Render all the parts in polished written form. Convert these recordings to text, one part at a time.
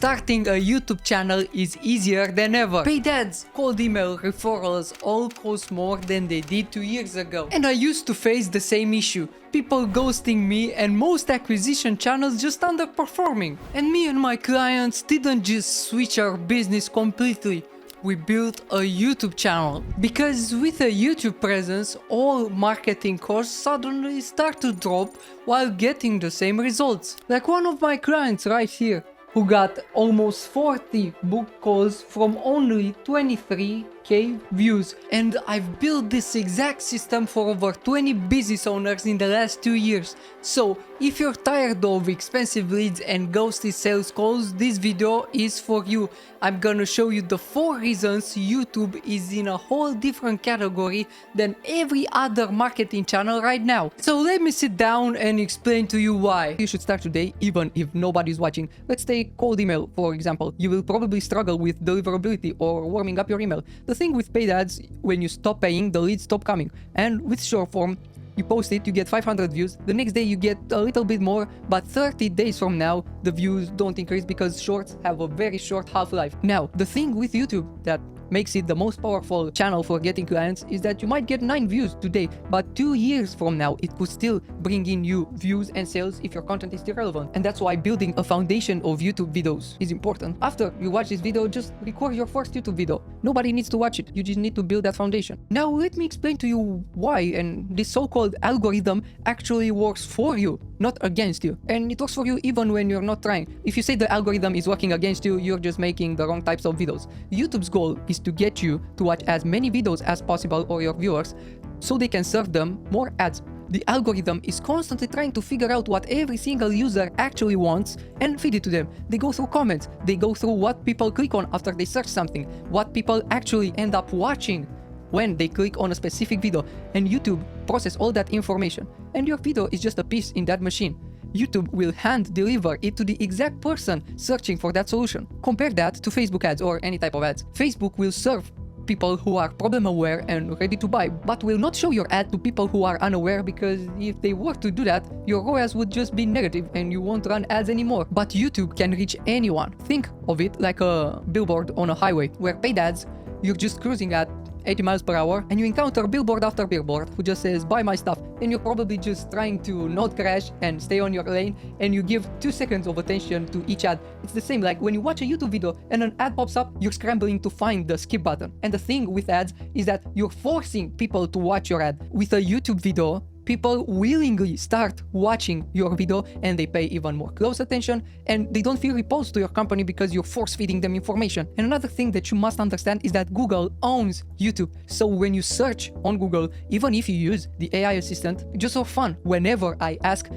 Starting a YouTube channel is easier than ever. Paid ads, cold email, referrals all cost more than they did 2 years ago. And I used to face the same issue. People ghosting me and most acquisition channels just underperforming. And me and my clients didn't just switch our business completely. We built a YouTube channel. Because with a YouTube presence, all marketing costs suddenly start to drop while getting the same results. Like one of my clients right here, who got almost 40 book calls from only 23k views. And I've built this exact system for over 20 business owners in the last 2 years. So if you're tired of expensive leads and ghosty sales calls, this video is for you. I'm gonna show you the 4 reasons YouTube is in a whole different category than every other marketing channel right now. So let me sit down and explain to you why. You should start today even if nobody's watching. Let's take cold email for example. You will probably struggle with deliverability or warming up your email. The thing with paid ads, when you stop paying, the leads stop coming. And with short form, you post it, you get 500 views, the next day you get a little bit more, but 30 days from now, the views don't increase because shorts have a very short half-life. Now, the thing with YouTube that makes it the most powerful channel for getting clients is that you might get 9 views today, but 2 years from now, it could still bring in you views and sales if your content is still relevant. And that's why building a foundation of YouTube videos is important. After you watch this video, just record your first YouTube video. Nobody needs to watch it. You just need to build that foundation. Now, let me explain to you why and this so-called algorithm actually works for you, not against you. And it works for you even when you're not trying. If you say the algorithm is working against you, you're just making the wrong types of videos. YouTube's goal is to get you to watch as many videos as possible or your viewers so they can serve them more ads. The algorithm is constantly trying to figure out what every single user actually wants and feed it to them. They go through comments, they go through what people click on after they search something, what people actually end up watching when they click on a specific video, and YouTube processes all that information. And your video is just a piece in that machine. YouTube will hand deliver it to the exact person searching for that solution. Compare that to Facebook ads or any type of ads. Facebook will serve people who are problem aware and ready to buy, but will not show your ad to people who are unaware, because if they were to do that, your ROAS would just be negative and you won't run ads anymore. But YouTube can reach anyone. Think of it like a billboard on a highway, where paid ads, you're just cruising at 80 miles per hour and you encounter billboard after billboard who just says buy my stuff, and you're probably just trying to not crash and stay on your lane, and you give 2 seconds of attention to each ad. It's the same like when you watch a YouTube video and an ad pops up, you're scrambling to find the skip button. And the thing with ads is that you're forcing people to watch your ad. With a YouTube video, people willingly start watching your video and they pay even more close attention, and they don't feel repulsed to your company because you're force feeding them information. And another thing that you must understand is that Google owns YouTube. So when you search on Google, even if you use the AI assistant, just for fun, whenever I ask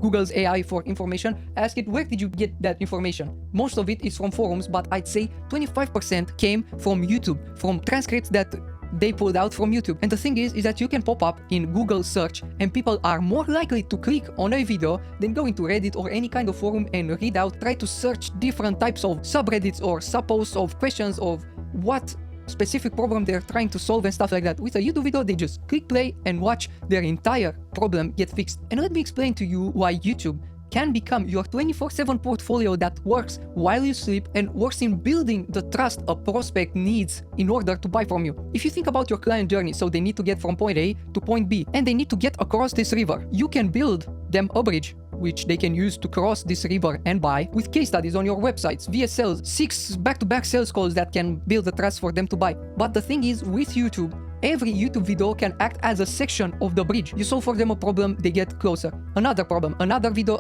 Google's AI for information, ask it, where did you get that information? Most of it is from forums, but I'd say 25% came from YouTube, from transcripts that they pulled out from YouTube. And the thing is that you can pop up in Google search and people are more likely to click on a video than go into Reddit or any kind of forum and read out, try to search different types of subreddits or subposts of questions of what specific problem they're trying to solve and stuff like that. With a YouTube video, they just click play and watch their entire problem get fixed. And let me explain to you why YouTube can become your 24/7 portfolio that works while you sleep and works in building the trust a prospect needs in order to buy from you. If you think about your client journey, so they need to get from point A to point B and they need to get across this river, you can build them a bridge which they can use to cross this river and buy with case studies on your websites, VSLs, 6 back-to-back sales calls that can build the trust for them to buy. But the thing is, with YouTube, every YouTube video can act as a section of the bridge. You solve for them a problem, they get closer. Another problem, another video,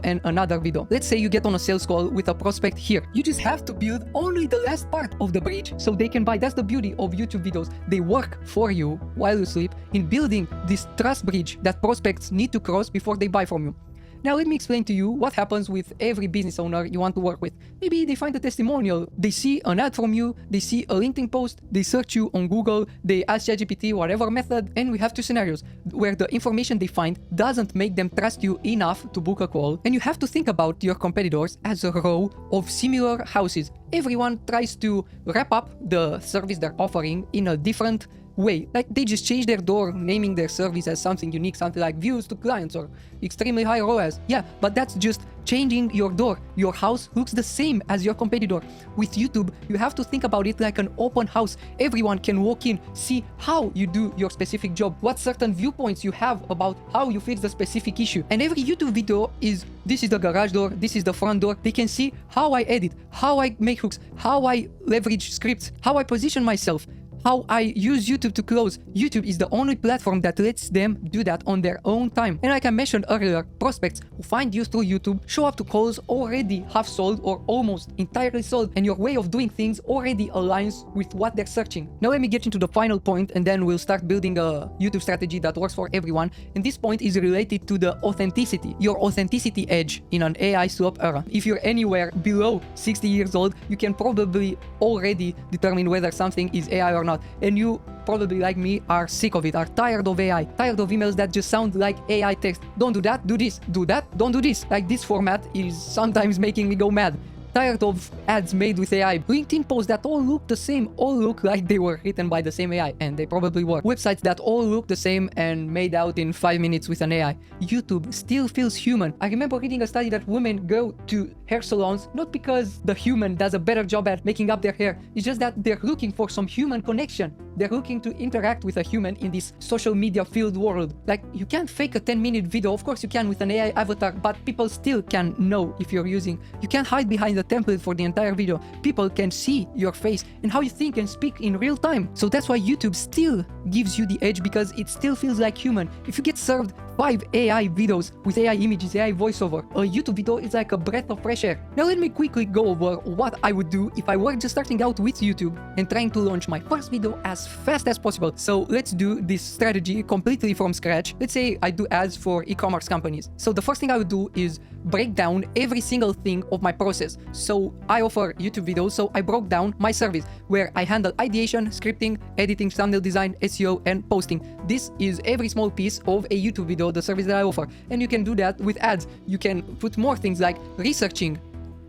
and another video. Let's say you get on a sales call with a prospect here. You just have to build only the last part of the bridge so they can buy. That's the beauty of YouTube videos. They work for you while you sleep in building this trust bridge that prospects need to cross before they buy from you. Now let me explain to you what happens with every business owner you want to work with. Maybe they find a testimonial, they see an ad from you, they see a LinkedIn post, they search you on Google, they ask ChatGPT, whatever method, and we have 2 scenarios where the information they find doesn't make them trust you enough to book a call. And you have to think about your competitors as a row of similar houses. Everyone tries to wrap up the service they're offering in a different way. Like they just change their door, naming their service as something unique, something like views to clients or extremely high ROAS. Yeah, but that's just changing your door. Your house looks the same as your competitor. With YouTube, you have to think about it like an open house. Everyone can walk in, see how you do your specific job, what certain viewpoints you have about how you fix the specific issue. And every YouTube video is, this is the garage door, this is the front door. They can see how I edit, how I make hooks, how I leverage scripts, how I position myself, how I use YouTube to close. YouTube is the only platform that lets them do that on their own time. And like I mentioned earlier, prospects who find you through YouTube show up to calls already half sold or almost entirely sold, and your way of doing things already aligns with what they're searching. Now let me get into the final point, and then we'll start building a YouTube strategy that works for everyone. And this point is related to the authenticity, your authenticity edge in an AI swap era. If you're anywhere below 60 years old, you can probably already determine whether something is AI or not. And you probably, like me, are sick of it, are tired of AI, tired of emails that just sound like AI text. Don't do that, do this, do that, don't do this. Like this format is sometimes making me go mad. Tired of ads made with AI, LinkedIn posts that all look the same, all look like they were written by the same AI, and they probably were. Websites that all look the same and made out in 5 minutes with an AI. YouTube still feels human. I remember reading a study that women go to hair salons not because the human does a better job at making up their hair, it's just that they're looking for some human connection. They're looking to interact with a human in this social media filled world. Like, you can't fake a 10-minute video, of course you can with an AI avatar, but people still can know if you're using. You can't hide behind the template for the entire video. People can see your face and how you think and speak in real time. So that's why YouTube still gives you the edge, because it still feels like human. If you get served 5 AI videos with AI images, AI voiceover, a YouTube video is like a breath of fresh air. Now let me quickly go over what I would do if I were just starting out with YouTube and trying to launch my first video as fast as possible. So let's do this strategy completely from scratch. Let's say I do ads for e-commerce companies. So the first thing I would do is break down every single thing of my process. So I offer YouTube videos, so I broke down my service where I handle ideation, scripting, editing, thumbnail design, SEO, and posting. This is every small piece of a YouTube video, the service that I offer. And you can do that with ads. You can put more things like researching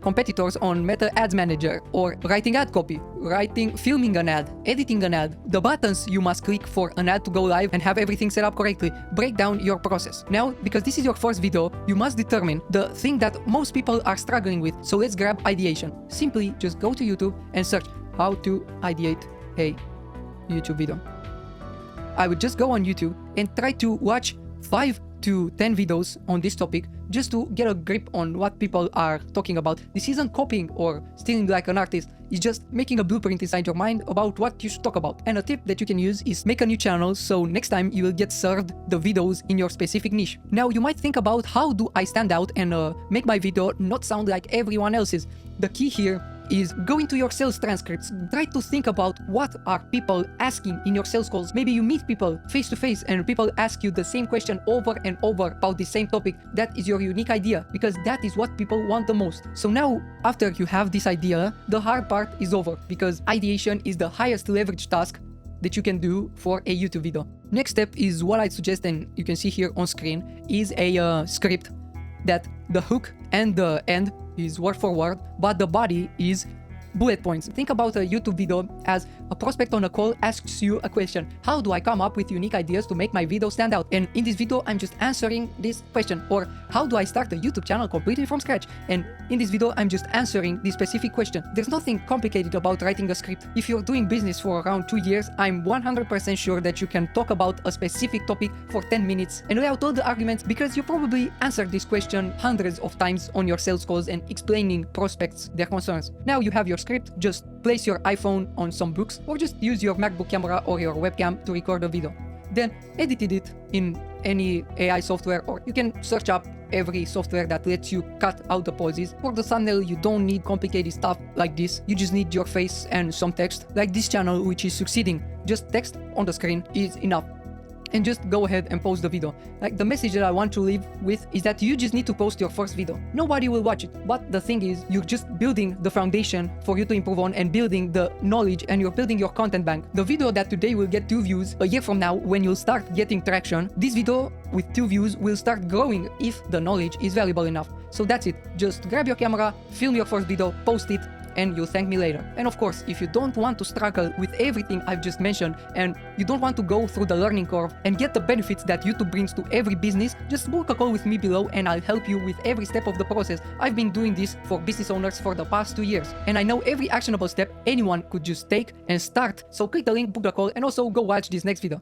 competitors on Meta Ads Manager, or writing ad copy, filming an ad, editing an ad, the buttons you must click for an ad to go live, and have everything set up correctly. Break down your process. Now, because this is your first video, you must determine the thing that most people are struggling with. So let's grab ideation. Simply just go to YouTube and search how to ideate a YouTube video. I would just go on YouTube and try to watch 5 to 10 videos on this topic just to get a grip on what people are talking about. This isn't copying or stealing like an artist. It's just making a blueprint inside your mind about what you should talk about. And a tip that you can use is make a new channel, so next time you will get served the videos in your specific niche. Now you might think about, how do I stand out and make my video not sound like everyone else's? The key here is go into your sales transcripts. Try to think about what are people asking in your sales calls. Maybe you meet people face to face and people ask you the same question over and over about the same topic. That is your unique idea, because that is what people want the most. So now, after you have this idea, the hard part is over, because ideation is the highest leverage task that you can do for a YouTube video. Next step is what I'd suggest, and you can see here on screen, is a script that the hook and the end is word for word, but the body is bullet points. Think about a YouTube video as a prospect on a call asks you a question. How do I come up with unique ideas to make my video stand out? And in this video, I'm just answering this question. Or how do I start a YouTube channel completely from scratch? And in this video, I'm just answering this specific question. There's nothing complicated about writing a script. If you're doing business for around 2 years, I'm 100% sure that you can talk about a specific topic for 10 minutes and lay out all the arguments, because you probably answered this question hundreds of times on your sales calls and explaining prospects their concerns. Now you have your script, just place your iPhone on some books, or just use your MacBook camera or your webcam to record a video. Then edited it in any AI software, or you can search up every software that lets you cut out the pauses. For the thumbnail, you don't need complicated stuff like this. You just need your face and some text, like this channel which is succeeding. Just text on the screen is enough. and just go ahead and post the video. Like, the message that I want to leave with is that you just need to post your first video. Nobody will watch it, but the thing is, you're just building the foundation for you to improve on and building the knowledge, and you're building your content bank. The video that today will get 2 views, a year from now, when you'll start getting traction, this video with 2 views will start growing if the knowledge is valuable enough. So that's it. Just grab your camera, film your first video, post it, and you'll thank me later. And of course, if you don't want to struggle with everything I've just mentioned, and you don't want to go through the learning curve and get the benefits that YouTube brings to every business, just book a call with me below and I'll help you with every step of the process. I've been doing this for business owners for the past 2 years, and I know every actionable step anyone could just take and start. So click the link, book the call, and also go watch this next video.